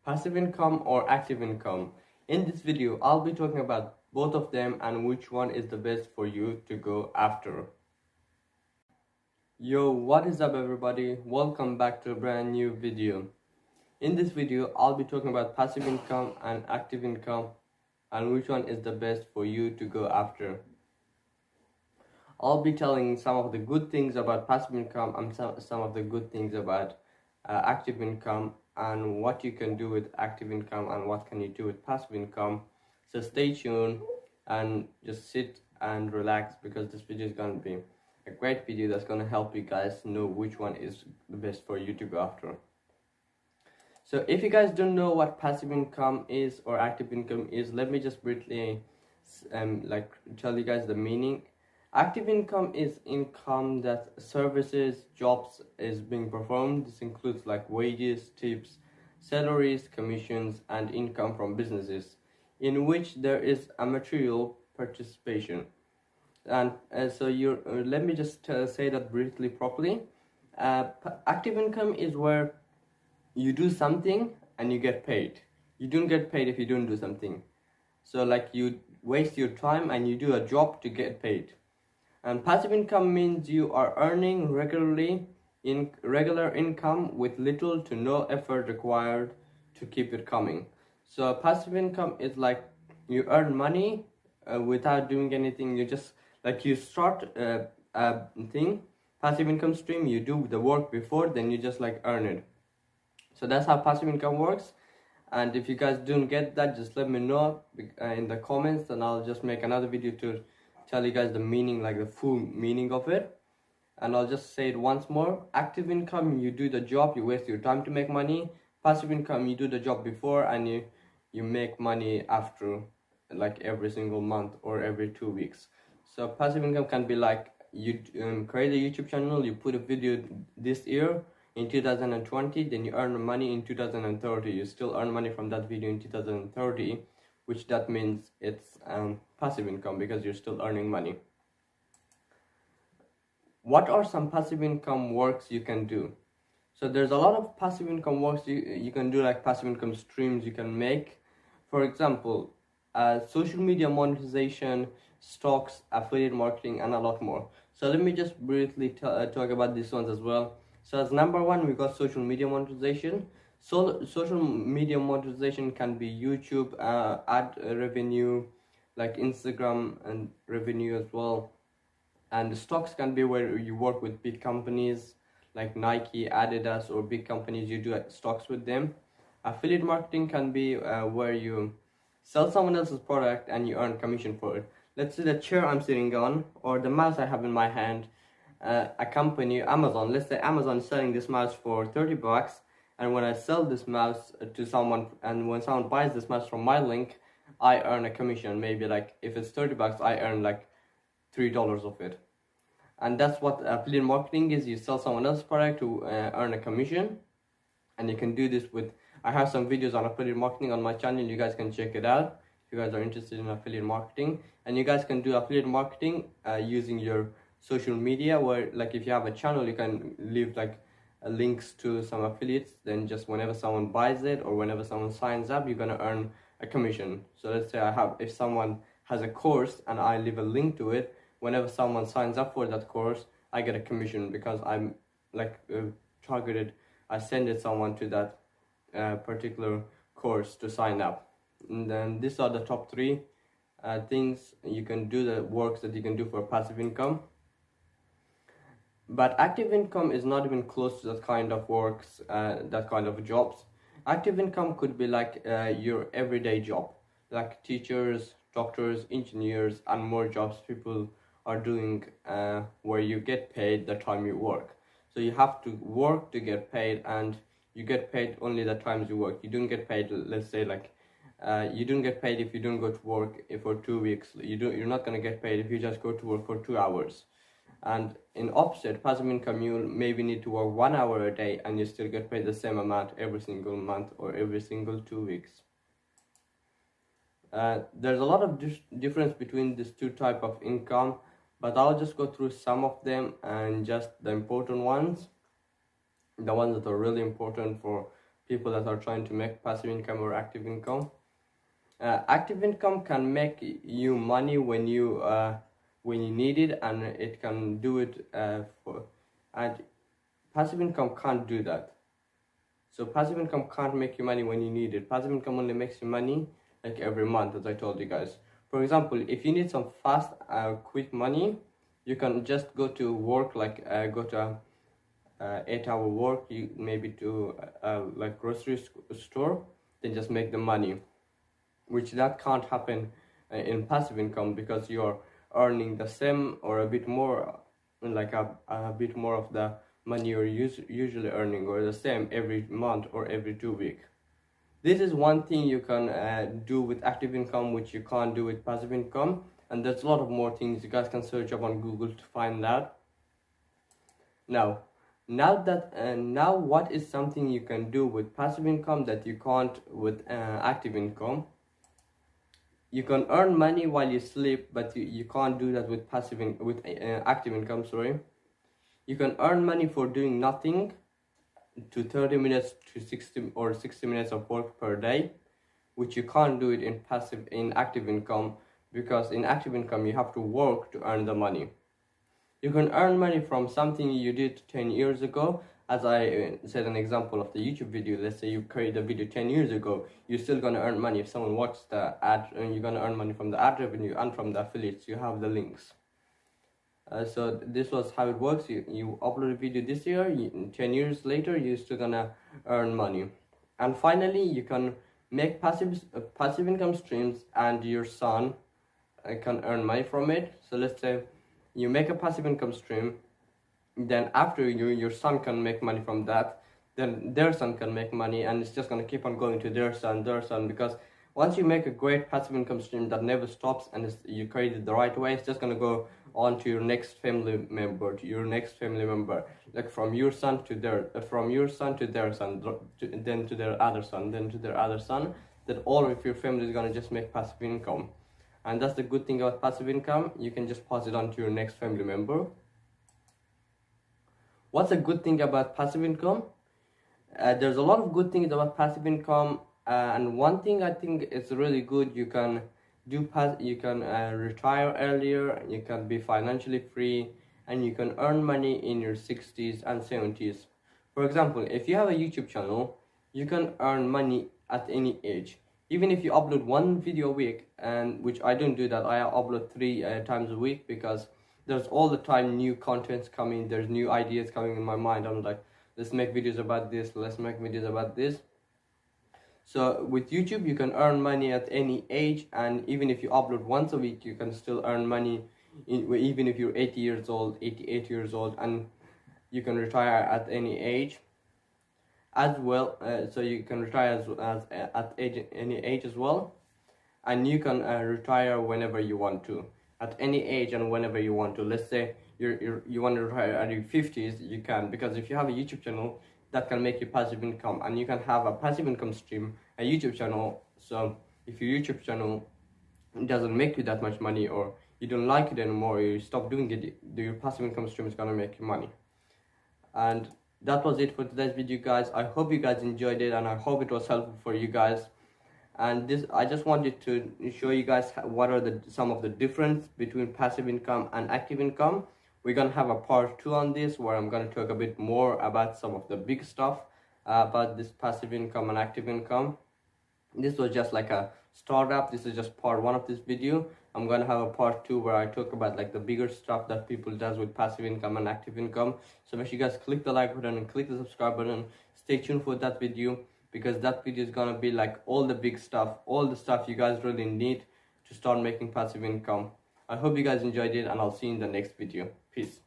passive income or active income. In this video, I'll be talking about both of them and which one is the best for you to go after. Yo, what is up everybody? Welcome back to a brand new video. In this video, I'll be talking about passive income and active income and which one is the best for you to go after. I'll be telling some of the good things about passive income and some of the good things about active income and what you can do with active income and what can you do with passive income. So stay tuned and just sit and relax because this video is going to be a great video that's going to help you guys know which one is the best for you to go after. So if you guys don't know what passive income is or active income is, let me just briefly tell you guys the meaning. Active income is income that services, jobs is being performed. This includes like wages, tips, salaries, commissions, and income from businesses, in which there is a material participation. And let me just say that briefly properly. Active income is where you do something and you get paid. You don't get paid if you don't do something. So like you waste your time and you do a job to get paid. And passive income means you are earning regularly in regular income with little to no effort required to keep it coming. So passive income is like you earn money without doing anything. You just like you start a thing, passive income stream, you do the work before, then you just like earn it. So that's how passive income works. And if you guys don't get that, just let me know in the comments and I'll just make another video to tell you guys the meaning, like the full meaning of it. And I'll just say it once more. Active income, you do the job, you waste your time to make money. Passive income, you do the job before and you make money after, like every single month or every 2 weeks. So passive income can be like you create a YouTube channel, you put a video this year in 2020, then you earn money in 2030. You still earn money from that video in 2030, which that means it's passive income because you're still earning money. What are some passive income works you can do? So there's a lot of passive income works you can do, like passive income streams you can make. For example, social media monetization, stocks, affiliate marketing, and a lot more. So let me just briefly talk about these ones as well. So as number one, we got social media monetization. So social media monetization can be YouTube, ad revenue, like Instagram and revenue as well. And the stocks can be where you work with big companies like Nike, Adidas, or big companies, you do stocks with them. Affiliate marketing can be where you sell someone else's product and you earn commission for it. Let's say the chair I'm sitting on or the mouse I have in my hand. A company, Amazon, let's say Amazon is selling this mouse for 30 bucks, and when I sell this mouse to someone and when someone buys this mouse from my link, I earn a commission. Maybe like if it's 30 bucks, I earn like $3 of it. And that's what affiliate marketing is. You sell someone else's product to earn a commission. And you can do this with, I have some videos on affiliate marketing on my channel, you guys can check it out if you guys are interested in affiliate marketing. And you guys can do affiliate marketing using your social media, where like if you have a channel, you can leave like links to some affiliates, then just whenever someone buys it or whenever someone signs up, you're gonna earn a commission. So let's say if someone has a course and I leave a link to it, whenever someone signs up for that course, I get a commission because I'm like targeted, I send it someone to that particular course to sign up. And then these are the top three things you can do, the works that you can do for passive income. But active income is not even close to that kind of works, that kind of jobs. Active income could be like your everyday job, like teachers, doctors, engineers, and more jobs people are doing where you get paid the time you work. So you have to work to get paid, and you get paid only the times you work. You don't get paid, let's say like, you don't get paid if you don't go to work for 2 weeks. You're not gonna get paid if you just go to work for 2 hours. And in opposite, passive income, you maybe need to work 1 hour a day and you still get paid the same amount every single month or every single 2 weeks. There's a lot of difference between these two type of income, but I'll just go through some of them and just the important ones, the ones that are really important for people that are trying to make passive income or active income. Active income can make you money when you need it, and it can do it and passive income can't do that. So passive income can't make you money when you need it. Passive income only makes you money like every month, as I told you guys. For example, if you need some fast, quick money, you can just go to work, like go to 8-hour work, you maybe to like grocery store, then just make the money, which that can't happen in passive income, because you're earning the same or a bit more, like a bit more of the money you're usually earning, or the same every month or every 2 weeks. This is one thing you can do with active income, which you can't do with passive income. And there's a lot of more things you guys can search up on Google to find that. Now what is something you can do with passive income that you can't with active income? You can earn money while you sleep, but you can't do that with active income. Sorry, you can earn money for doing nothing, to 30 minutes to 60 or 60 minutes of work per day, which you can't do it in active income, because in active income you have to work to earn the money. You can earn money from something you did 10 years ago. As I said, an example of the YouTube video, let's say you created a video 10 years ago, you're still going to earn money. If someone watched the ad, and you're going to earn money from the ad revenue and from the affiliates. You have the links. So this was how it works. You upload a video this year, 10 years later, you're still going to earn money. And finally, you can make passive income streams, and your son can earn money from it. So let's say you make a passive income stream, then after your son can make money from that, then their son can make money, and it's just going to keep on going to their son, because once you make a great passive income stream that never stops, and you create it the right way, it's just going to go on to your next family member, like from your son to their son, then to their other son, then to their other son, that all of your family is going to just make passive income. And that's the good thing about passive income. You can just pass it on to your next family member. What's a good thing about passive income? There's a lot of good things about passive income, and one thing I think is really good, you can retire earlier, you can be financially free, and you can earn money in your 60s and 70s. For example, if you have a YouTube channel, you can earn money at any age. Even if you upload one video a week, and which I don't do that, I upload 3 times a week, because there's all the time new contents coming, there's new ideas coming in my mind. I'm like, let's make videos about this, let's make videos about this. So with YouTube, you can earn money at any age, and even if you upload once a week, you can still earn money, even if you're 80 years old, 88 years old, and you can retire at any age as well. So you can retire at any age as well, and you can retire whenever you want to, at any age and whenever you want to. Let's say you want to retire at your 50s, you can, because if you have a YouTube channel, that can make you passive income, and you can have a passive income stream, a YouTube channel. So if your YouTube channel doesn't make you that much money, or you don't like it anymore, or you stop doing it, your passive income stream is gonna make you money. And that was it for today's video, guys. I hope you guys enjoyed it, and I hope it was helpful for you guys. And I just wanted to show you guys what are some of the difference between passive income and active income. We're gonna have a part 2 on this, where I'm gonna talk a bit more about some of the big stuff about this passive income and active income. This was just like a startup. This is just part 1 of this video. I'm gonna have a part 2 where I talk about like the bigger stuff that people does with passive income and active income. So make sure you guys click the like button and click the subscribe button. Stay tuned for that video, because that video is gonna be like all the big stuff, all the stuff you guys really need to start making passive income. I hope you guys enjoyed it, and I'll see you in the next video. Peace.